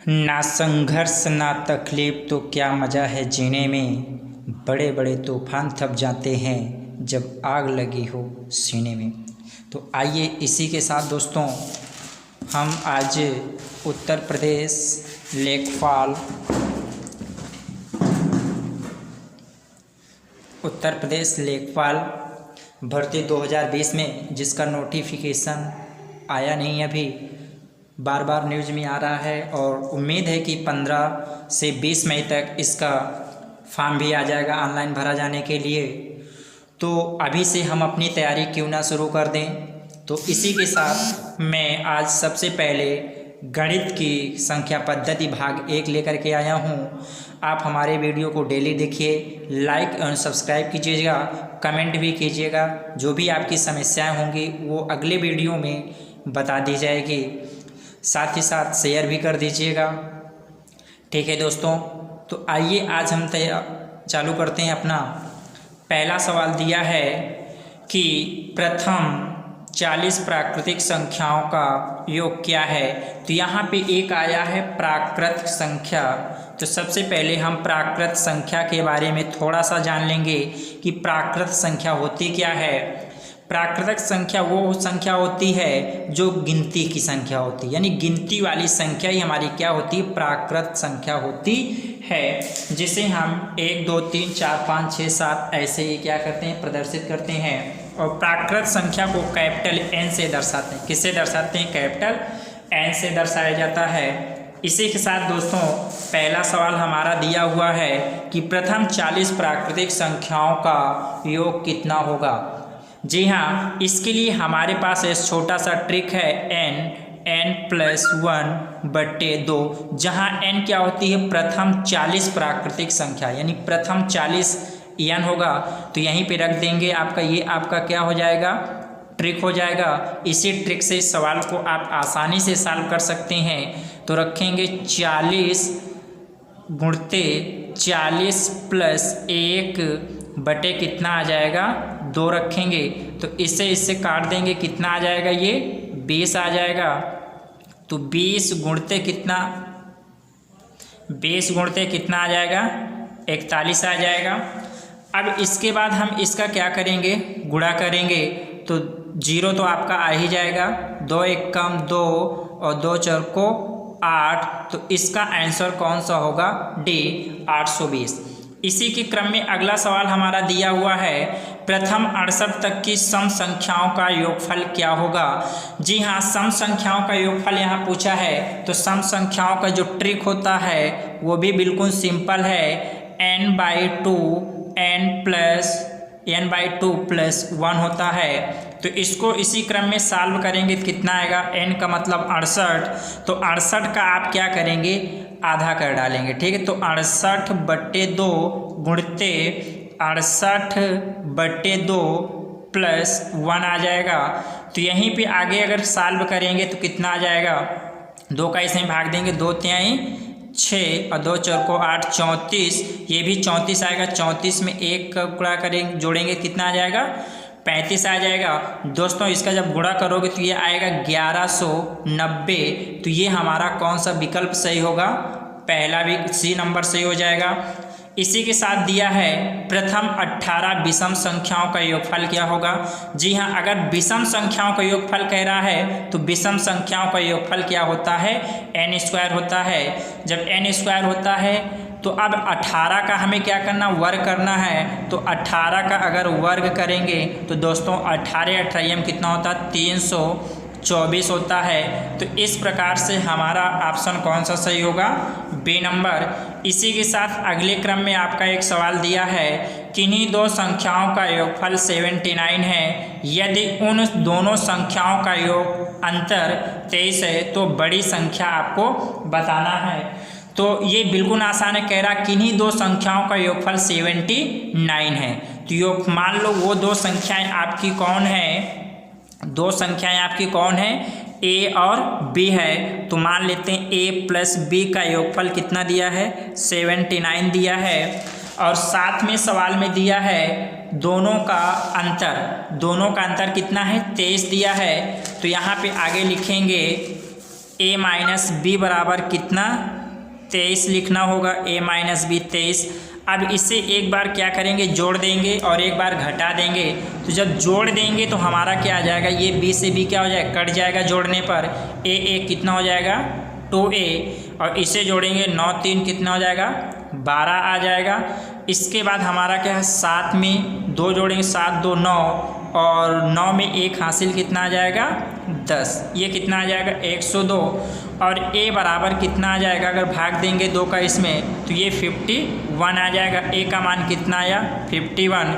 ना संघर्ष ना तकलीफ तो क्या मज़ा है जीने में। बड़े बड़े तूफान थम जाते हैं जब आग लगी हो सीने में। तो आइए इसी के साथ दोस्तों हम आज उत्तर प्रदेश लेखपाल भर्ती 2020 में जिसका नोटिफिकेशन आया नहीं अभी, बार बार न्यूज़ में आ रहा है और उम्मीद है कि 15 से 20 मई तक इसका फॉर्म भी आ जाएगा ऑनलाइन भरा जाने के लिए। तो अभी से हम अपनी तैयारी क्यों ना शुरू कर दें। तो इसी के साथ मैं आज सबसे पहले गणित की संख्या पद्धति भाग 1 लेकर के आया हूँ। आप हमारे वीडियो को डेली देखिए, लाइक और सब्सक्राइब कीजिएगा, कमेंट भी कीजिएगा। जो भी आपकी समस्याएं होंगी वो अगले वीडियो में बता दी जाएगी। साथ ही साथ शेयर भी कर दीजिएगा। ठीक है दोस्तों, तो आइए आज हम चालू करते हैं। अपना पहला सवाल दिया है कि प्रथम 40 प्राकृतिक संख्याओं का योग क्या है। तो यहाँ पे एक आया है प्राकृत संख्या। तो सबसे पहले हम प्राकृत संख्या के बारे में थोड़ा सा जान लेंगे कि प्राकृत संख्या होती क्या है। प्राकृतिक संख्या वो संख्या होती है जो गिनती की संख्या होती है, यानी गिनती वाली संख्या ही हमारी क्या होती है, प्राकृत संख्या होती है। जिसे हम 1 2 3 4 5 6 7 ऐसे ही क्या करते हैं, प्रदर्शित करते हैं। और प्राकृत संख्या को कैपिटल N से दर्शाते हैं। किससे दर्शाते हैं, कैपिटल N से दर्शाया जाता है। इसी के साथ दोस्तों पहला सवाल हमारा दिया हुआ है कि प्रथम 40 प्राकृतिक संख्याओं का योग कितना होगा। जी हाँ, इसके लिए हमारे पास एक छोटा सा ट्रिक है, n+1/2, जहाँ n क्या होती है, प्रथम 40 प्राकृतिक संख्या, यानी प्रथम 40 n होगा। तो यहीं पे रख देंगे आपका, ये आपका क्या हो जाएगा, ट्रिक हो जाएगा। इसी ट्रिक से इस सवाल को आप आसानी से सॉल्व कर सकते हैं। तो रखेंगे 40 गुणते 40 + 1 बटे कितना आ जाएगा, 2 रखेंगे। तो इससे काट देंगे, कितना आ जाएगा, ये 20 आ जाएगा। तो 20 गुणते कितना, 20 गुणते कितना आ जाएगा, 41 आ जाएगा। अब इसके बाद हम इसका क्या करेंगे, गुणा करेंगे। तो 0 तो आपका आ ही जाएगा, 2 1 कम 2 और 2 4 को 8। तो इसका आंसर कौन सा होगा, डी 820। इसी के क्रम में अगला सवाल हमारा दिया हुआ है, प्रथम 68 तक की सम संख्याओं का योगफल क्या होगा। जी हाँ, सम संख्याओं का योगफल यहाँ पूछा है। तो सम संख्याओं का जो ट्रिक होता है वो भी बिल्कुल सिंपल है, n/2 n/2 + 1 होता है। तो इसको इसी क्रम में सॉल्व करेंगे तो कितना आएगा, n का मतलब 68। तो 68 का आप क्या करेंगे, आधा कर डालेंगे। ठीक है, तो 68/2 गुणते 68/2 + 1 आ जाएगा। तो यहीं पे आगे अगर सॉल्व करेंगे तो कितना आ जाएगा, 2 का इसमें भाग देंगे, 2 तिहाई 6 और 2 4 को 8, 34। ये भी 34 आएगा। 34 में 1 का गुणा करेंगे, जोड़ेंगे, कितना आ जाएगा, 35 आ जाएगा। दोस्तों इसका जब गुणा करोगे तो ये आएगा 1190। तो ये हमारा कौन सा विकल्प सही होगा, पहला भी सी नंबर सही हो जाएगा। इसी के साथ दिया है प्रथम 18 विषम संख्याओं का योगफल क्या होगा। जी हाँ, अगर विषम संख्याओं का योगफल कह रहा है तो विषम संख्याओं का योगफल क्या होता है, n² होता है। जब n² होता है तो अब 18 का हमें क्या करना, वर्ग करना है। तो 18 का अगर वर्ग करेंगे तो दोस्तों 18 18 कितना होता है, 324 होता है। तो इस प्रकार से हमारा ऑप्शन कौन सा सही होगा, बी नंबर। इसी के साथ अगले क्रम में आपका एक सवाल दिया है, किन्हीं दो संख्याओं का योगफल 79 है। यदि उन दोनों संख्याओं का योग अंतर 23 है तो बड़ी संख्या आपको बताना है। तो ये बिल्कुल आसान है, कह रहा किन्हीं दो संख्याओं का योगफल 79 है। तो योग मान लो वो दो संख्याएं आपकी कौन है, दो संख्याएं आपकी कौन है, a और b है। तो मान लेते हैं a + b का योगफल कितना दिया है, 79 दिया है। और साथ में सवाल में दिया है दोनों का अंतर कितना है, 23 दिया है। तो यहाँ पे आगे लिखेंगे a - b बराबर कितना, 23 लिखना होगा, a माइनस बी 23। अब इसे एक बार क्या करेंगे, जोड़ देंगे और एक बार घटा देंगे। तो जब जोड़ देंगे तो हमारा क्या आ जाएगा, ये b से b क्या हो जाएगा, कट जाएगा जोड़ने पर, a कितना हो जाएगा 2a, और इसे जोड़ेंगे 9 3 कितना हो जाएगा 12 आ जाएगा। इसके बाद हमारा क्या है, 7 में 2 जोड़ेंगे, 7 2 9, और 9 में 1 हासिल कितना आ जाएगा 10, ये कितना आ जाएगा 102। और a बराबर कितना आ जाएगा, अगर भाग देंगे 2 का इसमें तो ये 51 आ जाएगा। a का मान कितना आया 51।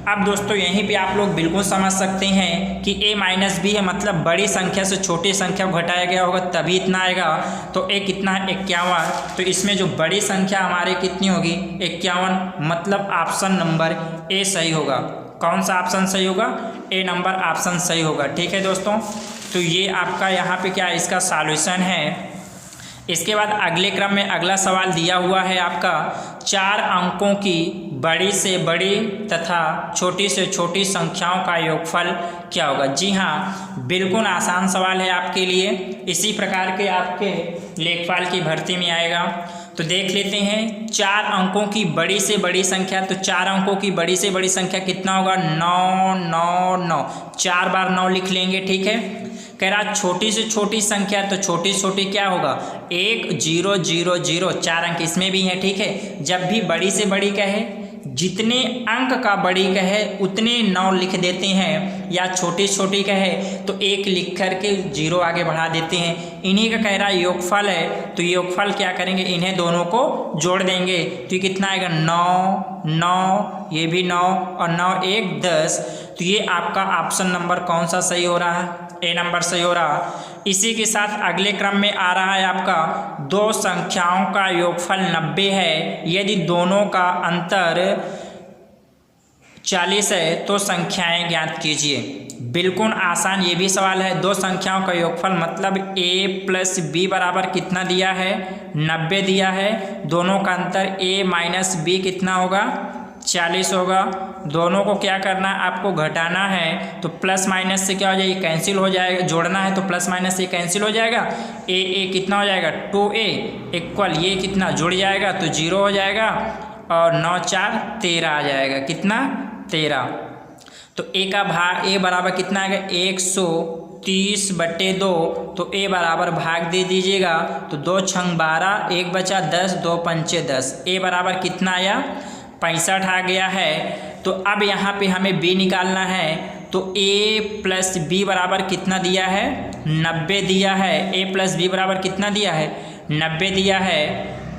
अब दोस्तों यहीं पे आप लोग बिल्कुल समझ सकते हैं कि a माइनस बी है, मतलब बड़ी संख्या से छोटी संख्या को घटाया गया होगा तभी इतना आएगा। तो a कितना है 51, तो इसमें जो बड़ी संख्या हमारे कितनी होगी 51, मतलब ऑप्शन नंबर a सही होगा। कौन सा ऑप्शन सही होगा, ए नंबर ऑप्शन सही होगा। ठीक है दोस्तों, तो ये आपका यहाँ पे क्या इसका सॉल्यूशन है। इसके बाद अगले क्रम में अगला सवाल दिया हुआ है आपका, 4 अंकों की बड़ी से बड़ी तथा छोटी से छोटी संख्याओं का योगफल क्या होगा। जी हाँ, बिल्कुल आसान सवाल है आपके लिए, इसी प्रकार के आपके लेखपाल की भर्ती में आएगा। तो देख लेते हैं, 4 अंकों की बड़ी से बड़ी संख्या, तो 4 अंकों की बड़ी से बड़ी संख्या कितना होगा 9 9 9, 4 बार 9 लिख लेंगे। ठीक है, कह रहा छोटी से छोटी संख्या, तो छोटी छोटी क्या होगा 1 0 0 0, 4 अंक इसमें भी है। ठीक है, जब भी बड़ी से बड़ी कहे, जितने अंक का बड़ी कहे उतने 9 लिख देते हैं, या छोटी छोटी कहे तो 1 लिख करके 0 आगे बढ़ा देते हैं। इन्हीं का कह रहा योगफल है, तो योगफल क्या करेंगे, इन्हें दोनों को जोड़ देंगे। तो ये कितना आएगा 9 9, ये भी 9 और 9 1 10। तो ये आपका ऑप्शन नंबर कौन सा सही हो रहा है, ए नंबर सही हो रहा। इसी के साथ अगले क्रम में आ रहा है आपका, 2 संख्याओं का योगफल 90 है, यदि दोनों का अंतर 40 है तो संख्याएं ज्ञात कीजिए। बिल्कुल आसान ये भी सवाल है। 2 संख्याओं का योगफल मतलब a प्लस बी बराबर कितना दिया है 90 दिया है। दोनों का अंतर a माइनस बी कितना होगा 40 होगा। दोनों को क्या करना है, आपको घटाना है, तो प्लस माइनस से क्या हो जाएगा, कैंसिल हो जाएगा। जोड़ना है तो प्लस माइनस से कैंसिल हो जाएगा। a कितना हो जाएगा 2a इक्वल ये कितना जुड़ जाएगा तो 0 हो जाएगा, और 9 4 13 आ जाएगा। कितना 13। तो a बराबर कितना आएगा 130/2, तो a बराबर भाग दे दीजिएगा, तो 2 छंग 12, 1 बचा 10, 2 पंचे 10। a बराबर कितना आया 65 आ गया है। तो अब यहाँ पे हमें b निकालना है, तो a प्लस बी बराबर कितना दिया है 90 दिया है। a प्लस बी बराबर कितना दिया है 90 दिया है,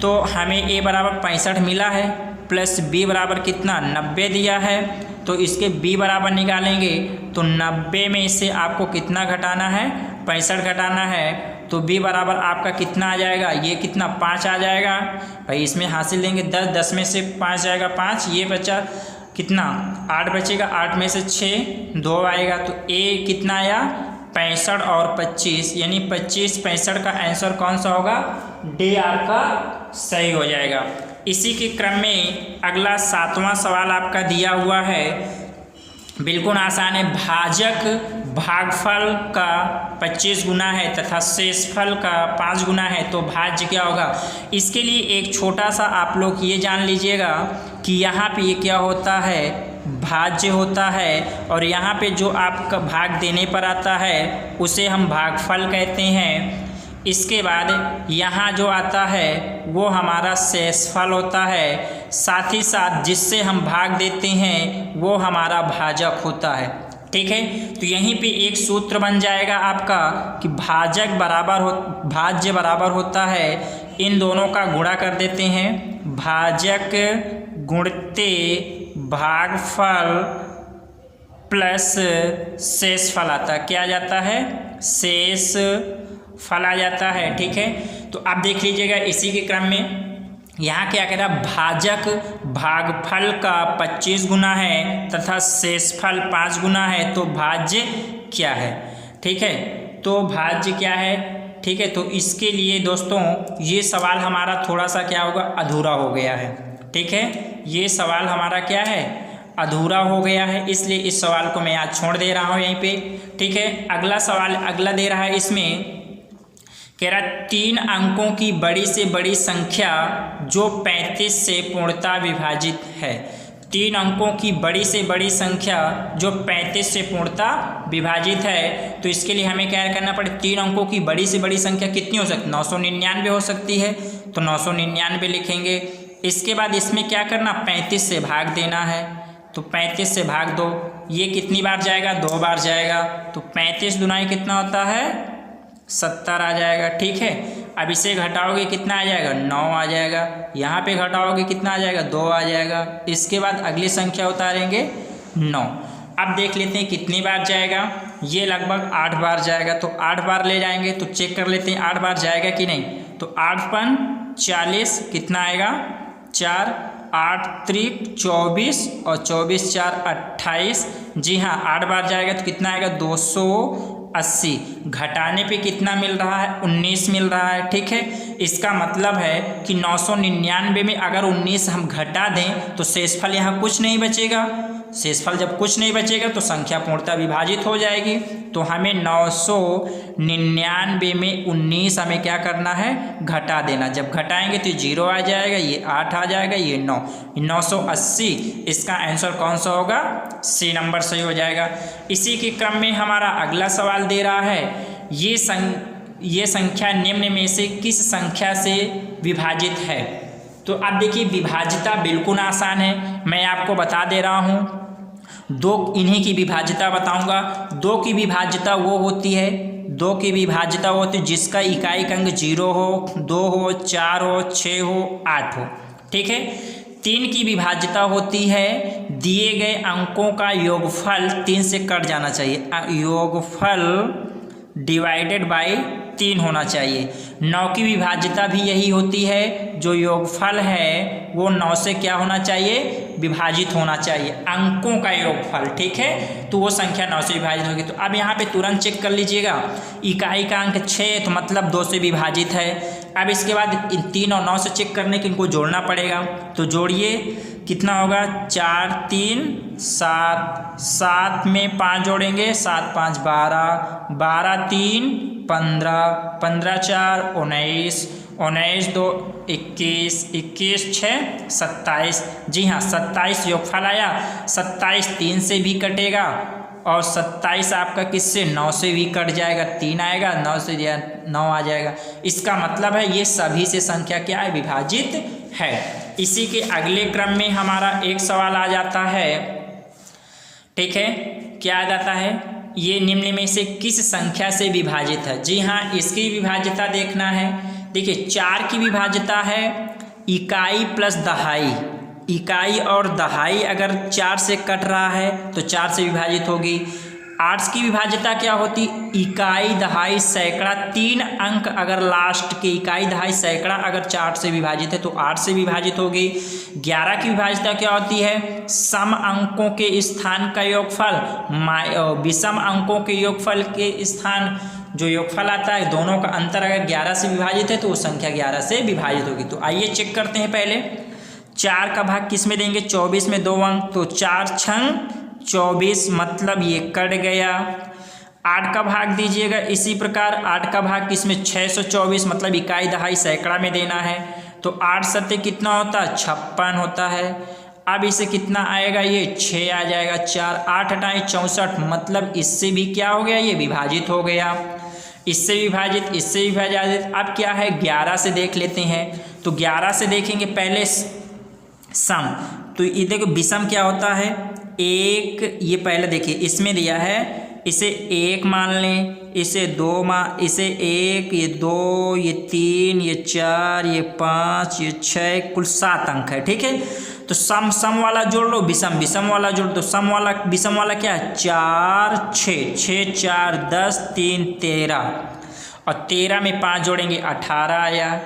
तो हमें a बराबर 65 मिला है, प्लस b बराबर कितना 90 दिया है। तो इसके b बराबर निकालेंगे, तो 90 में इससे आपको कितना घटाना है 65 घटाना है, तो b बराबर आपका कितना आ जाएगा, ये कितना 5 आ जाएगा। भाई इसमें हासिल लेंगे 10, 10 में से 5 जाएगा 5, ये बचा कितना 8 बचेगा, 8 में से 6 2 आएगा। तो a कितना आया 65 और 25, यानी 25 65 का आंसर कौन सा होगा, डी आपका सही हो जाएगा। इसी के क्रम में अगला 7वां सवाल आपका दिया हुआ है, बिल्कुल आसान है। भाजक भागफल का 25 गुना है तथा शेषफल का 5 गुना है, तो भाज्य क्या होगा। इसके लिए एक छोटा सा आप लोग ये जान लीजिएगा कि यहाँ पे ये क्या होता है भाज्य होता है, और यहाँ पे जो आपका भाग देने पर आता है उसे हम भागफल कहते हैं। इसके बाद यहाँ जो आता है वो हमारा शेषफल होता है, साथ ही साथ जिससे हम भाग देते हैं वो हमारा भाजक होता है। ठीक है, तो यहीं पे एक सूत्र बन जाएगा आपका कि भाज्य बराबर होता है, इन दोनों का गुणा कर देते हैं, भाजक गुणते भागफल प्लस शेषफल आता है। क्या आ जाता है शेष फल आ जाता है। ठीक है, तो आप देख लीजिएगा इसी के क्रम में यहाँ क्या कह रहा, भाजक भागफल का 25 गुना है तथा शेषफल 5 गुना है, तो भाज्य क्या है। ठीक है, तो भाज्य क्या है। ठीक है, तो इसके लिए दोस्तों ये सवाल हमारा थोड़ा सा क्या होगा अधूरा हो गया है। ठीक है, ये सवाल हमारा क्या है अधूरा हो गया है, इसलिए इस सवाल को मैं आज छोड़ दे रहा हूँ यहीं पे। ठीक है, अगला सवाल अगला दे रहा है इसमें कह रहा 3 अंकों की बड़ी से बड़ी संख्या जो 35 से पूर्णतः विभाजित है। 3 अंकों की बड़ी से बड़ी संख्या जो 35 से पूर्णतः विभाजित है। तो इसके लिए हमें क्या करना पड़े, 3 अंकों की बड़ी से बड़ी संख्या कितनी हो सकती है, 999 हो सकती है। तो 999 लिखेंगे। इसके बाद इसमें क्या करना, 35 से भाग देना है। तो 35 से भाग दो, ये कितनी बार जाएगा, 2 बार जाएगा। तो 35 दुनाई कितना होता है, 70 आ जाएगा। ठीक है, अब इसे घटाओगे कितना आ जाएगा, 9 आ जाएगा। यहाँ पे घटाओगे कितना आ जाएगा, 2 आ जाएगा। इसके बाद अगली संख्या उतारेंगे 9। अब देख लेते हैं कितनी बार जाएगा, ये लगभग 8 बार जाएगा। तो 8 बार ले जाएंगे, तो चेक कर लेते हैं 8 बार जाएगा कि नहीं। तो 8 पन 40, कितना आएगा 4, 8 त्रिक 24 और 24 4 28। जी हाँ, 8 बार जाएगा तो कितना आएगा 280। घटाने पे कितना मिल रहा है, 19 मिल रहा है। ठीक है, इसका मतलब है कि 999 में अगर 19 हम घटा दें तो शेषफल यहाँ कुछ नहीं बचेगा। शेषफल जब कुछ नहीं बचेगा तो संख्या पूर्णतः विभाजित हो जाएगी। तो हमें 999 में 19 हमें क्या करना है, घटा देना। जब घटाएंगे तो 0 आ जाएगा, ये 8 आ जाएगा, ये 9, 980। इसका आंसर कौन सा होगा, सी नंबर सही हो जाएगा। इसी के क्रम में हमारा अगला सवाल दे रहा है, ये संख्या निम्न में से किस संख्या से विभाजित है। तो अब देखिए विभाजिता बिल्कुल आसान है, मैं आपको बता दे रहा हूँ। इन्हीं की विभाजिता बताऊंगा। 2 की विभाजिता वो होती है, 2 की विभाजिता वो होती है जिसका इकाई अंक 0 हो, 2 हो, 4 हो, 6 हो, 8 हो। ठीक है। 3 की विभाजिता होती है दिए गए अंकों का योगफल 3 से कट जाना चाहिए, योगफल डिवाइडेड बाय 3 होना चाहिए। 9 की विभाजिता भी यही होती है, जो योगफल है वो 9 से क्या होना चाहिए, विभाजित होना चाहिए, अंकों का योगफल। ठीक है, तो वो संख्या 9 से विभाजित होगी। तो अब यहाँ पे तुरंत चेक कर लीजिएगा, इकाई का अंक 6 तो मतलब 2 से विभाजित है। अब इसके बाद इन 3 और 9 से चेक करने के इनको जोड़ना पड़ेगा। तो जोड़िए, कितना होगा, 4 3 7, 7 में 5 जोड़ेंगे, 7 5 12, 12 3 15, 15 4 19, 19 2 21, 21 6 27। जी हाँ, 27 योगफल आया। 27 3 से भी कटेगा और 27 आपका किससे, 9 से भी कट जाएगा, 3 आएगा, 9 से 9 आ जाएगा। इसका मतलब है ये सभी से संख्या क्या है, विभाजित है। इसी के अगले क्रम में हमारा एक सवाल आ जाता है। ठीक है, क्या आ जाता है, ये निम्न में से किस संख्या से विभाजित है। जी हाँ, इसकी विभाजिता देखना है। देखिए 4 की विभाजिता है इकाई प्लस दहाई। इकाई और दहाई अगर 4 से कट रहा है तो 4 से विभाजित होगी। 8 की विभाजिता क्या होती, इकाई दहाई सैकड़ा। 3 अंक अगर लास्ट के इकाई दहाई सैकड़ा अगर 4 से विभाजित है तो 8 से विभाजित होगी। 11 की विभाजिता क्या होती है, सम अंकों के स्थान का योगफल विषम अंकों के योगफल के स्थान जो योगफल आता है दोनों का अंतर अगर 11 से विभाजित है तो वो संख्या 11 से विभाजित होगी। तो आइए चेक करते हैं। पहले 4 का भाग किस में देंगे, 24 में 2 अंक, तो 4 छंग 24 मतलब ये कट गया। 8 का भाग दीजिएगा इसी प्रकार, 8 का भाग किस में, 624 मतलब इकाई दहाई सैकड़ा में देना है। तो 8 सत्ते कितना होता है, 56 होता है। अब इसे कितना आएगा, ये 6 आ जाएगा। 4 8 हटाएं 64 मतलब इससे भी क्या हो गया, ये विभाजित हो गया। इससे विभाजित, इससे विभाजित। अब क्या है, 11 से देख लेते हैं। तो 11 से देखेंगे पहले सम। तो ये देखो विषम क्या होता है, 1, ये पहले देखिए इसमें दिया है, इसे 1 मान लें, इसे 2 मान, इसे 1, ये 2, ये 3, ये 4, ये 5, ये 6, कुल 7 अंक है। ठीक है, तो सम वाला जोड़ लो, विषम वाला जोड़ दो। विषम वाला क्या है, 4 6, 6 4 10, 3 13 और 13 में 5 जोड़ेंगे 18 आया।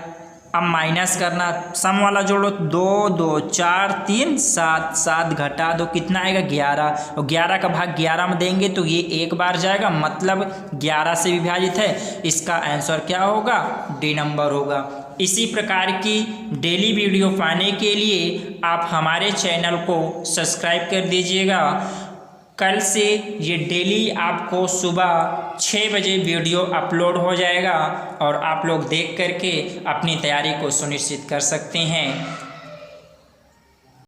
अब माइनस करना, सम वाला जोड़ो, 2 2 4 3 7, 7 घटा दो कितना आएगा, 11 और 11 का भाग 11 में देंगे तो ये 1 बार जाएगा मतलब 11 से विभाजित है। इसका आंसर क्या होगा, डी नंबर होगा। इसी प्रकार की डेली वीडियो पाने के लिए आप हमारे चैनल को सब्सक्राइब कर दीजिएगा। कल से ये डेली आपको सुबह 6 बजे वीडियो अपलोड हो जाएगा और आप लोग देख करके अपनी तैयारी को सुनिश्चित कर सकते हैं।